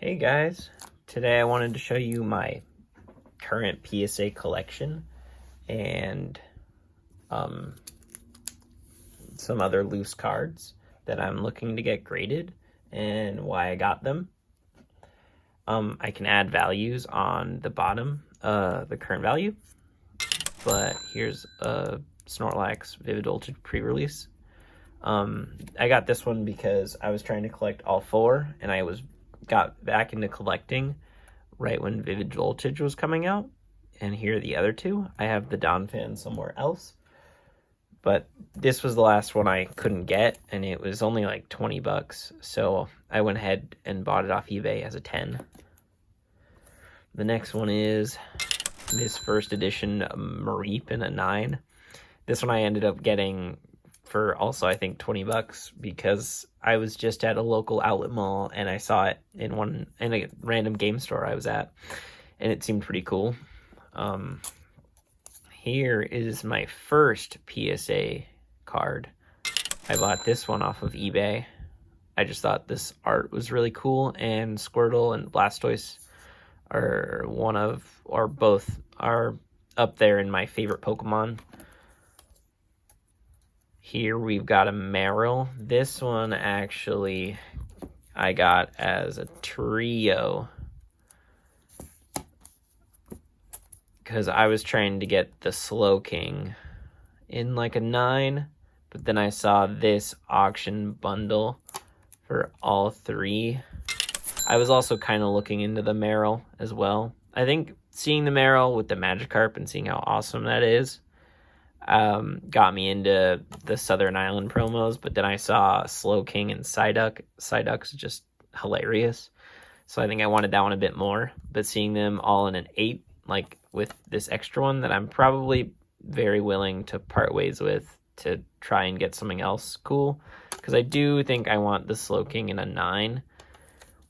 Hey guys, today I wanted to show you my current PSA collection and some other loose cards that I'm looking to get graded and why I got them. I can add values on the bottom, the current value, but here's a Snorlax Vivid Voltage pre-release. I got this one because I was trying to collect all four and I got back into collecting right when Vivid Voltage was coming out, and here are the other two. I have the Donphan somewhere else, but this was the last one I couldn't get, and it was only like 20 bucks, so I went ahead and bought it off eBay as a 10. The next one is this first edition Mareep in a 9. This one I ended up getting for also I think 20 bucks because I was just at a local outlet mall and I saw it in a random game store I was at, and it seemed pretty cool. Here is my first PSA card. I bought this one off of eBay. I just thought this art was really cool, and Squirtle and Blastoise are both up there in my favorite Pokemon. Here we've got a Meryl. This one actually I got as a trio because I was trying to get the Slowking in like a 9, but then I saw this auction bundle for all three. I was also kind of looking into the Meryl as well. I think seeing the Meryl with the Magikarp and seeing how awesome that is got me into the Southern Island promos, but then I saw Slowking and Psyduck. Psyduck's just hilarious, so I think I wanted that one a bit more, but seeing them all in an 8, like with this extra one that I'm probably very willing to part ways with to try and get something else cool, because I do think I want the Slowking in a 9,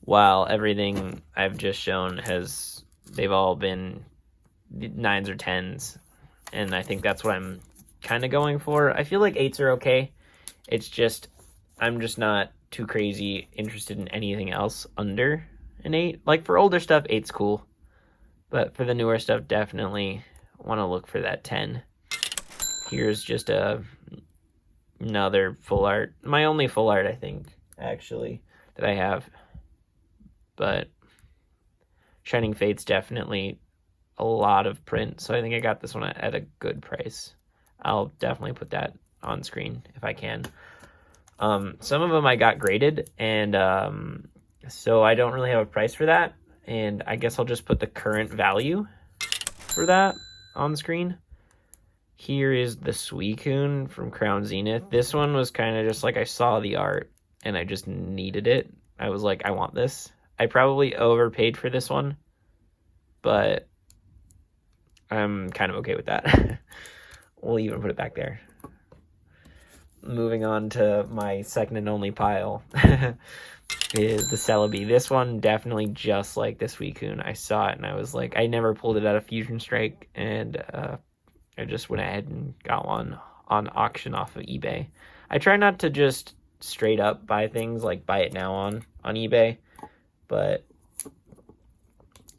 while everything I've just shown they've all been 9s or 10s. And I think that's what I'm kind of going for. I feel like 8s are okay. It's just, I'm just not too crazy interested in anything else under an 8. Like for older stuff, 8's cool. But for the newer stuff, definitely want to look for that 10. Here's just another full art. My only full art, I think, actually, that I have. But Shining Fate's definitely a lot of print, so I think I got this one at a good price. I'll definitely put that on screen if I can. Some of them I got graded, and so I don't really have a price for that, and I guess I'll just put the current value for that on screen. Here is the Suicune from Crown Zenith. This one was kind of just like I saw the art and I just needed it. I was like, I want this. I probably overpaid for this one, but I'm kind of okay with that. We'll even put it back there. Moving on to my second and only pile is the Celebi. This one definitely just like this Suicune. I saw it and I was like, I never pulled it out of Fusion Strike, and I just went ahead and got one on auction off of eBay. I try not to just straight up buy things like buy it now on eBay, but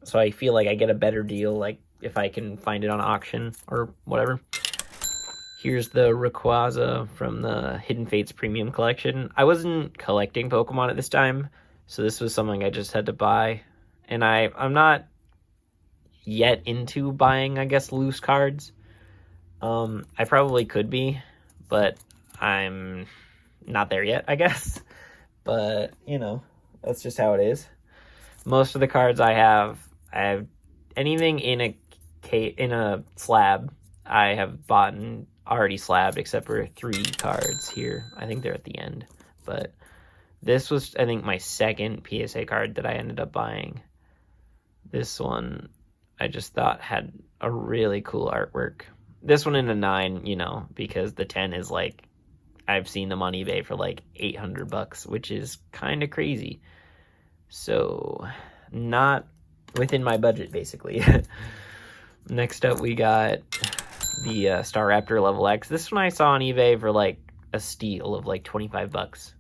so I feel like I get a better deal like if I can find it on auction or whatever. Here's the Rayquaza from the Hidden Fates Premium Collection. I wasn't collecting Pokemon at this time, so this was something I just had to buy. And I'm not yet into buying, I guess, loose cards. I probably could be, but I'm not there yet, I guess. But, you know, that's just how it is. Most of the cards I have anything in a slab, I have bought and already slabbed, except for 3 cards here. I think they're at the end. But this was, I think, my second PSA card that I ended up buying. This one, I just thought had a really cool artwork. This one in a 9, you know, because the 10 is like, I've seen them on eBay for like 800 bucks, which is kind of crazy. So, not within my budget, basically. Next up, we got the Staraptor Level X. This one I saw on eBay for like a steal of like 25 bucks.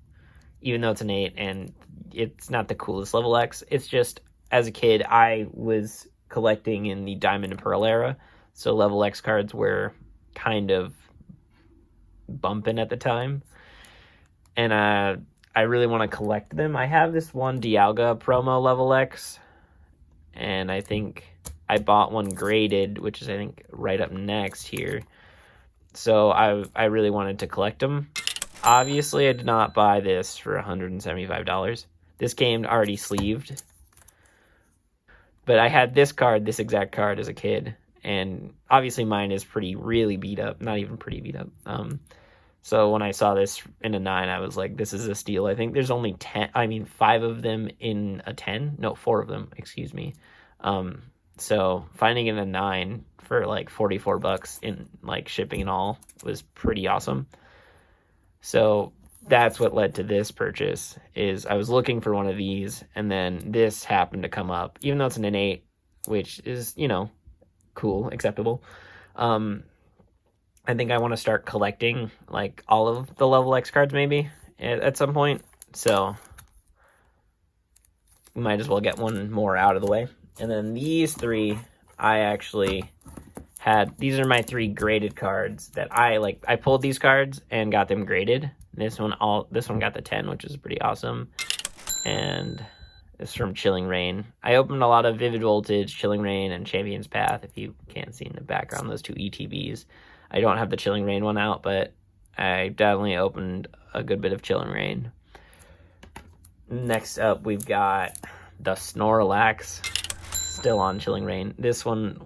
Even though it's an 8, and it's not the coolest level X. It's just, as a kid, I was collecting in the Diamond and Pearl era, so level X cards were kind of bumping at the time, and I really want to collect them. I have this one Dialga promo level X, and I think I bought one graded, which is, I think, right up next here. So I really wanted to collect them. Obviously, I did not buy this for $175. This came already sleeved. But I had this card, this exact card, as a kid. And obviously mine is really beat up. Not even pretty beat up. So when I saw this in a 9, I was like, this is a steal. I think there's only 5 of them in a 10. No, 4 of them, excuse me. So finding in a 9 for like $44 in like shipping and all was pretty awesome. So that's what led to this purchase. Is I was looking for one of these, and then this happened to come up, even though it's an innate, which is, you know, cool, acceptable. I think I want to start collecting like all of the level X cards maybe at some point. So we might as well get one more out of the way. And then these 3, I actually had, these are my 3 graded cards that I pulled these cards and got them graded. This one got the 10, which is pretty awesome. And it's from Chilling Reign. I opened a lot of Vivid Voltage, Chilling Reign, and Champion's Path. If you can't see in the background, those 2 ETBs. I don't have the Chilling Reign one out, but I definitely opened a good bit of Chilling Reign. Next up, we've got the Snorlax, still on Chilling Reign. This one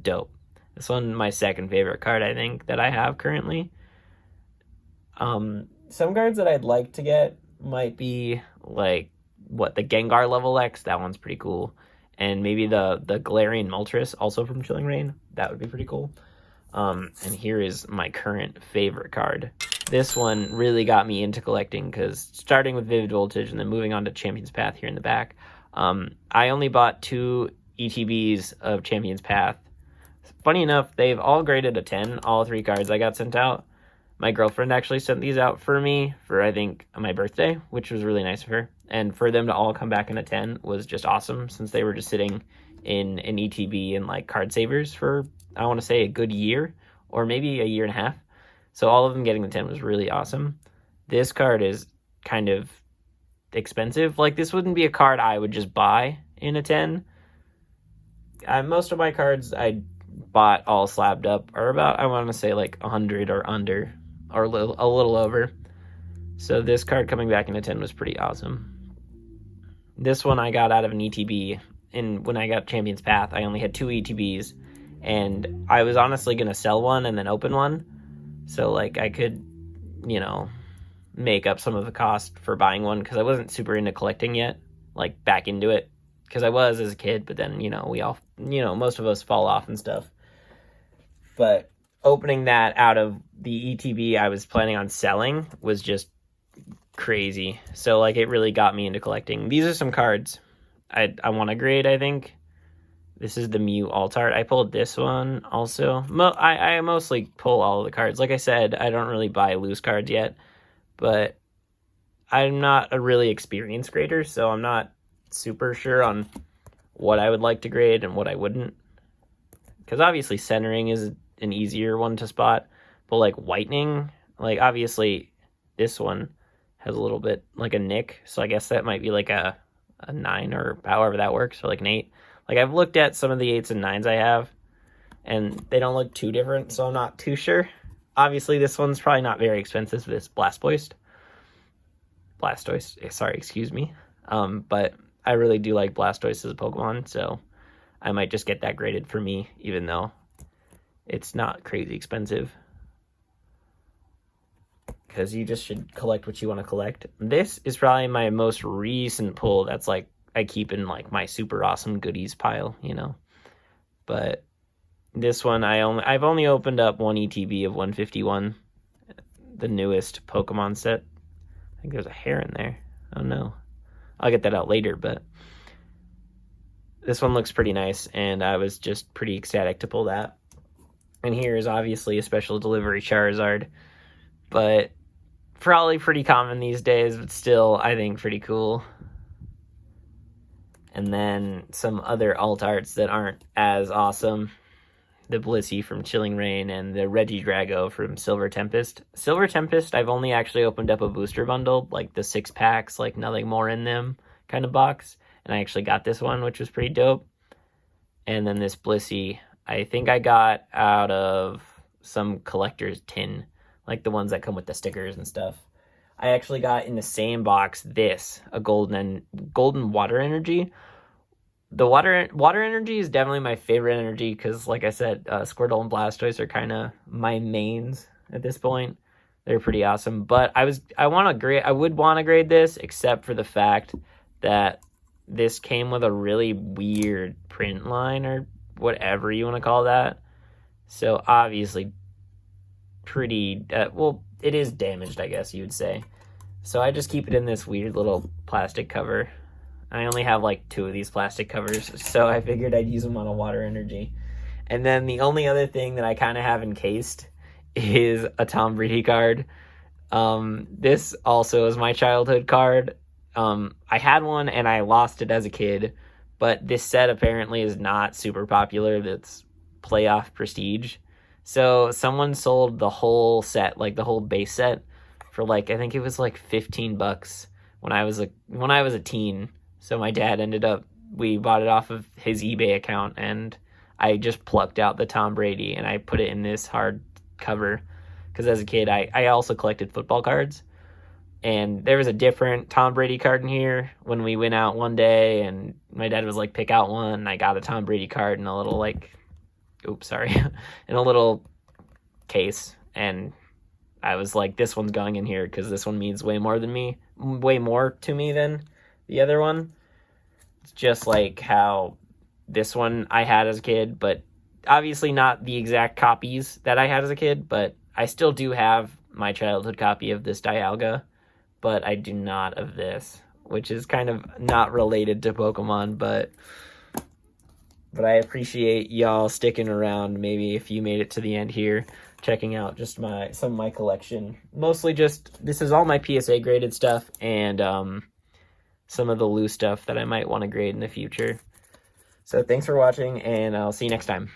dope. This one, my second favorite card, I think, that I have currently. Some cards that I'd like to get might be like the Gengar level X. That one's pretty cool, and maybe the Galarian Moltres, also from Chilling Reign. That would be pretty cool. And here is my current favorite card. This one really got me into collecting because starting with Vivid Voltage and then moving on to Champion's Path here in the back. I only bought 2 ETBs of Champion's Path. Funny enough, they've all graded a 10, all 3 cards I got sent out. My girlfriend actually sent these out for me for, I think, my birthday, which was really nice of her. And for them to all come back in a 10 was just awesome, since they were just sitting in an ETB and like card savers for, I want to say, a good year or maybe a year and a half. So all of them getting the 10 was really awesome. This card is kind of expensive. Like, this wouldn't be a card I would just buy in a 10. Most of my cards I bought all slabbed up are about, I want to say, like 100 or under, or a little over. So this card coming back in a 10 was pretty awesome. This one I got out of an ETB, and when I got Champion's Path, I only had 2 ETBs, and I was honestly going to sell one and then open one, so like I could, you know, make up some of the cost for buying one, because I wasn't super into collecting yet, like back into it, because I was as a kid, but then, you know, we all, you know, most of us fall off and stuff. But opening that out of the ETB I was planning on selling was just crazy. So like it really got me into collecting. These are some cards I want to grade, I think. This is the Mew Altart. I pulled this one also. I mostly pull all of the cards. Like I said, I don't really buy loose cards yet, but I'm not a really experienced grader, so I'm not super sure on what I would like to grade and what I wouldn't. Because obviously centering is an easier one to spot, but like whitening, like obviously this one has a little bit like a nick, so I guess that might be like a 9 or however that works, or like an 8. Like I've looked at some of the 8s and 9s I have, and they don't look too different, so I'm not too sure. Obviously this one's probably not very expensive, this Blastoise, sorry, excuse me. But I really do like Blastoise as a Pokemon, so I might just get that graded for me, even though it's not crazy expensive. Because you just should collect what you want to collect. This is probably my most recent pull that's like I keep in like my super awesome goodies pile, you know. But this one I've only opened up one ETB of 151, the newest Pokemon set. I think there's a hair in there. Oh no. I'll get that out later, but this one looks pretty nice, and I was just pretty ecstatic to pull that. And here is obviously a special delivery Charizard, but Probably pretty common these days, but still, I think pretty cool. And then some other alt arts that aren't as awesome. The Blissey from Chilling Reign and the Regidrago from Silver Tempest. Silver Tempest, I've only actually opened up a booster bundle, like the 6 packs, like nothing more in them kind of box. And I actually got this one, which was pretty dope. And then this Blissey, I think I got out of some collector's tin, like the ones that come with the stickers and stuff. I actually got in the same box this, a golden water energy. The water energy is definitely my favorite energy because, like I said, Squirtle and Blastoise are kind of my mains at this point. They're pretty awesome, but I would want to grade this, except for the fact that this came with a really weird print line or whatever you want to call that. So obviously, pretty well, it is damaged, I guess you would say. So I just keep it in this weird little plastic cover. I only have like 2 of these plastic covers, so I figured I'd use them on a water energy. And then the only other thing that I kind of have encased is a Tom Brady card. This also is my childhood card. I had one and I lost it as a kid, but this set apparently is not super popular. That's playoff prestige. So someone sold the whole set, like the whole base set, for like, I think it was like $15 when I was a teen. So my dad we bought it off of his eBay account, and I just plucked out the Tom Brady and I put it in this hard cover because as a kid, I also collected football cards. And there was a different Tom Brady card in here when we went out one day, and my dad was like, pick out one. And I got a Tom Brady card in a little in a little case. And I was like, this one's going in here because this one means way more to me than the other one. It's just like how this one I had as a kid, but obviously not the exact copies that I had as a kid, but I still do have my childhood copy of this Dialga, but I do not of this, which is kind of not related to Pokemon, but I appreciate y'all sticking around. Maybe if you made it to the end here, checking out just some of my collection. Mostly just, this is all my PSA graded stuff, and some of the loose stuff that I might want to grade in the future. So thanks for watching, and I'll see you next time.